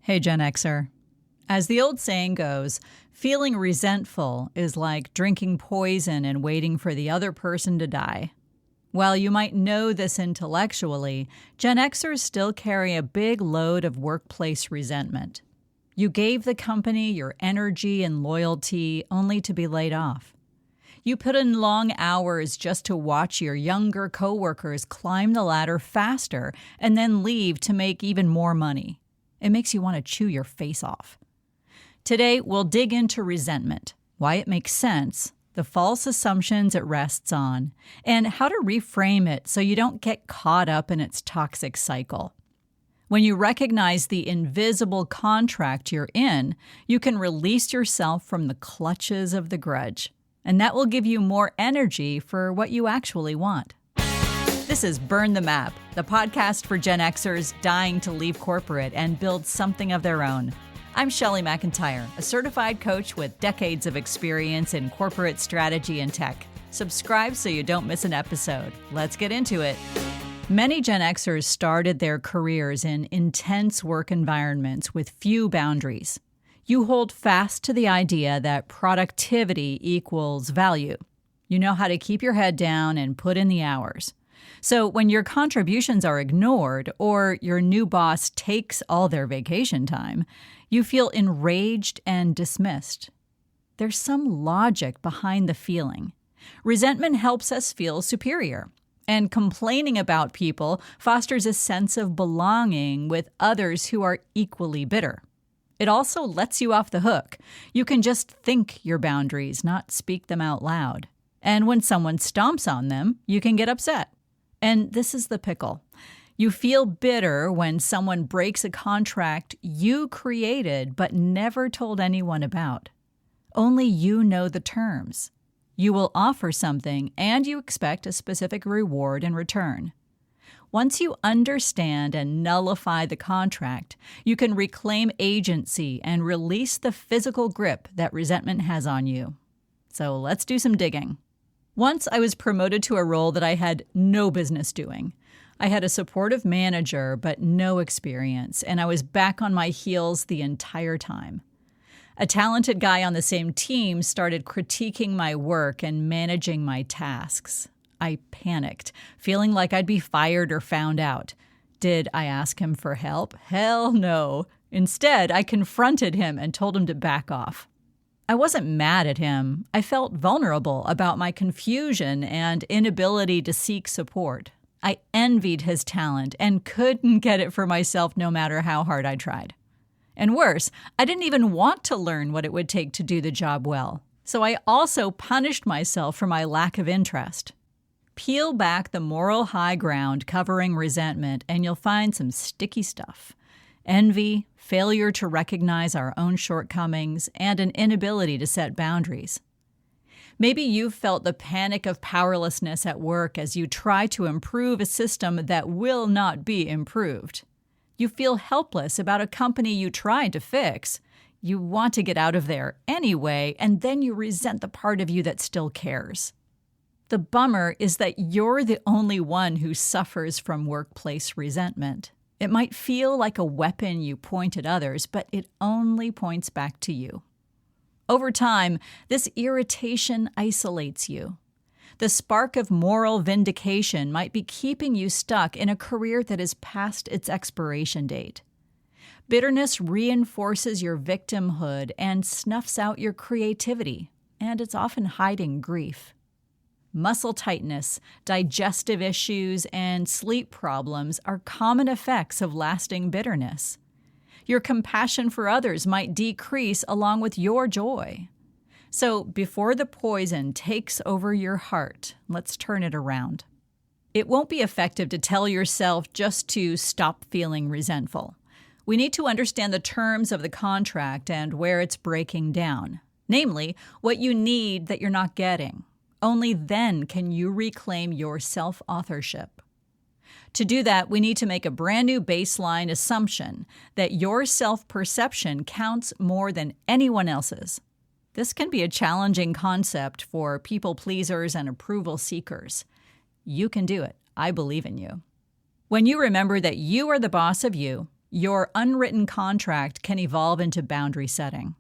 Hey, GenXer. As the old saying goes, feeling resentful is like drinking poison and waiting for the other person to die. While you might know this intellectually, GenXers still carry a big load of workplace resentment. You gave the company your energy and loyalty only to be laid off. You put in long hours just to watch your younger coworkers climb the ladder faster and then leave to make even more money. It makes you want to chew your face off. Today, we'll dig into resentment, why it makes sense, the false assumptions it rests on, and how to reframe it so you don't get caught up in its toxic cycle. When you recognize the invisible contract you're in, you can release yourself from the clutches of the grudge, and that will give you more energy for what you actually want. This is Burn the Map, the podcast for Gen Xers dying to leave corporate and build something of their own. I'm Shelley McIntyre, a certified coach with decades of experience in corporate strategy and tech. Subscribe so you don't miss an episode. Let's get into it. Many Gen Xers started their careers in intense work environments with few boundaries. You hold fast to the idea that productivity equals value. You know how to keep your head down and put in the hours. So when your contributions are ignored or your new boss takes all their vacation time, you feel enraged and dismissed. There's some logic behind the feeling. Resentment helps us feel superior, and complaining about people fosters a sense of belonging with others who are equally bitter. It also lets you off the hook. You can just think your boundaries, not speak them out loud. And when someone stomps on them, you can get upset. And this is the pickle. You feel bitter when someone breaks a contract you created but never told anyone about. Only you know the terms. You will offer something and you expect a specific reward in return. Once you understand and nullify the contract, you can reclaim agency and release the physical grip that resentment has on you. So let's do some digging. Once I was promoted to a role that I had no business doing. I had a supportive manager, but no experience, and I was back on my heels the entire time. A talented guy on the same team started critiquing my work and managing my tasks. I panicked, feeling like I'd be fired or found out. Did I ask him for help? Hell no. Instead, I confronted him and told him to back off. I wasn't mad at him. I felt vulnerable about my confusion and inability to seek support. I envied his talent and couldn't get it for myself no matter how hard I tried. And worse, I didn't even want to learn what it would take to do the job well. So I also punished myself for my lack of interest. Peel back the moral high ground covering resentment and you'll find some sticky stuff. Envy, failure to recognize our own shortcomings, and an inability to set boundaries. Maybe you've felt the panic of powerlessness at work as you try to improve a system that will not be improved. You feel helpless about a company you tried to fix. You want to get out of there anyway, and then you resent the part of you that still cares. The bummer is that you're the only one who suffers from workplace resentment. It might feel like a weapon you point at others, but it only points back to you. Over time, this irritation isolates you. The spark of moral vindication might be keeping you stuck in a career that is past its expiration date. Bitterness reinforces your victimhood and snuffs out your creativity, and it's often hiding grief. Muscle tightness, digestive issues, and sleep problems are common effects of lasting bitterness. Your compassion for others might decrease along with your joy. So before the poison takes over your heart, let's turn it around. It won't be effective to tell yourself just to stop feeling resentful. We need to understand the terms of the contract and where it's breaking down, namely, what you need that you're not getting. Only then can you reclaim your self-authorship. To do that, we need to make a brand new baseline assumption that your self-perception counts more than anyone else's. This can be a challenging concept for people pleasers and approval seekers. You can do it. I believe in you. When you remember that you are the boss of you, Your unwritten contract can evolve into boundary setting.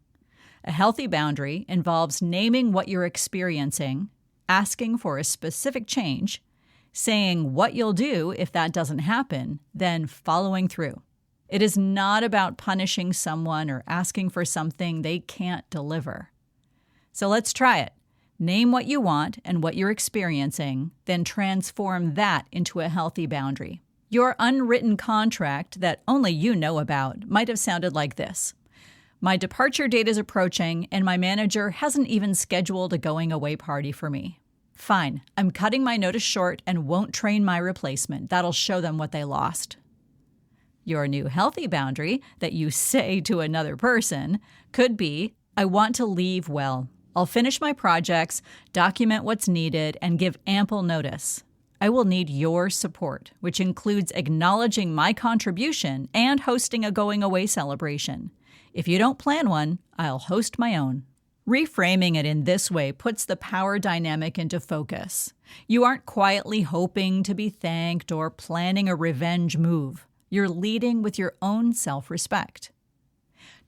A healthy boundary involves naming what you're experiencing, asking for a specific change, saying what you'll do if that doesn't happen, then following through. It is not about punishing someone or asking for something they can't deliver. So let's try it. Name what you want and what you're experiencing, then transform that into a healthy boundary. Your unwritten contract that only you know about might have sounded like this. My departure date is approaching, and my manager hasn't even scheduled a going away party for me. Fine, I'm cutting my notice short and won't train my replacement. That'll show them what they lost. Your new healthy boundary that you say to another person could be, I want to leave well. I'll finish my projects, document what's needed, and give ample notice. I will need your support, which includes acknowledging my contribution and hosting a going away celebration. If you don't plan one, I'll host my own. Reframing it in this way puts the power dynamic into focus. You aren't quietly hoping to be thanked or planning a revenge move. You're leading with your own self-respect.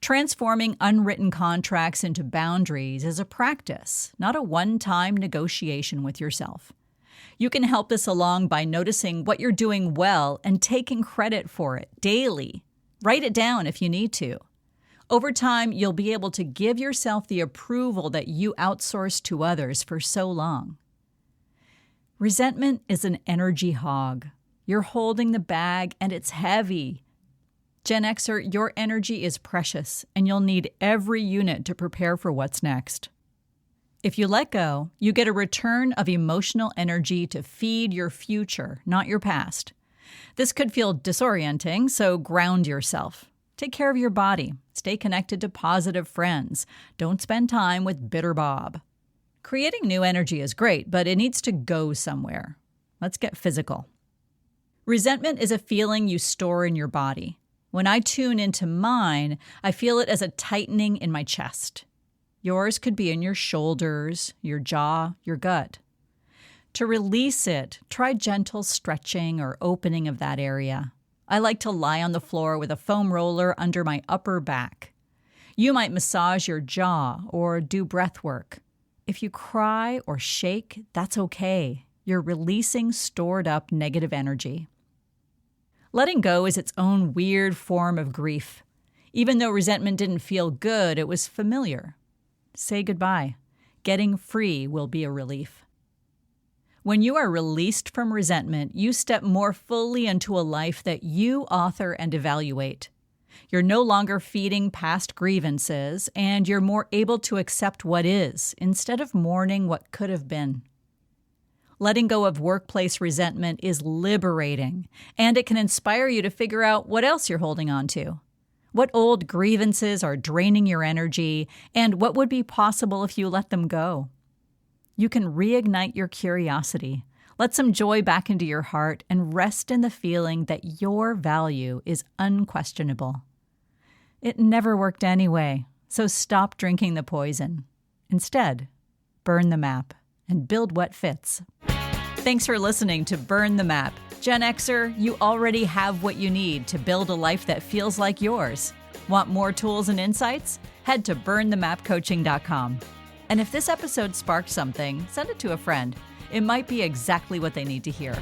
Transforming unwritten contracts into boundaries is a practice, not a one-time negotiation with yourself. You can help this along by noticing what you're doing well and taking credit for it daily. Write it down if you need to. Over time, you'll be able to give yourself the approval that you outsourced to others for so long. Resentment is an energy hog. You're holding the bag and it's heavy. GenXer, your energy is precious and you'll need every unit to prepare for what's next. If you let go, you get a return of emotional energy to feed your future, not your past. This could feel disorienting, so ground yourself. Take care of your body. Stay connected to positive friends. Don't spend time with bitter Bob. Creating new energy is great, but it needs to go somewhere. Let's get physical. Resentment is a feeling you store in your body. When I tune into mine, I feel it as a tightening in my chest. Yours could be in your shoulders, your jaw, your gut. To release it, try gentle stretching or opening of that area. I like to lie on the floor with a foam roller under my upper back. You might massage your jaw or do breath work. If you cry or shake, that's okay. You're releasing stored up negative energy. Letting go is its own weird form of grief. Even though resentment didn't feel good, it was familiar. Say goodbye. Getting free will be a relief. When you are released from resentment, you step more fully into a life that you author and evaluate. You're no longer feeding past grievances, and you're more able to accept what is instead of mourning what could have been. Letting go of workplace resentment is liberating, and it can inspire you to figure out what else you're holding on to. What old grievances are draining your energy, and what would be possible if you let them go? You can reignite your curiosity, let some joy back into your heart, and rest in the feeling that your value is unquestionable. It never worked anyway, so stop drinking the poison. Instead, burn the map and build what fits. Thanks for listening to Burn the Map. GenXer, you already have what you need to build a life that feels like yours. Want more tools and insights? Head to burnthemapcoaching.com. And if this episode sparked something, send it to a friend. It might be exactly what they need to hear.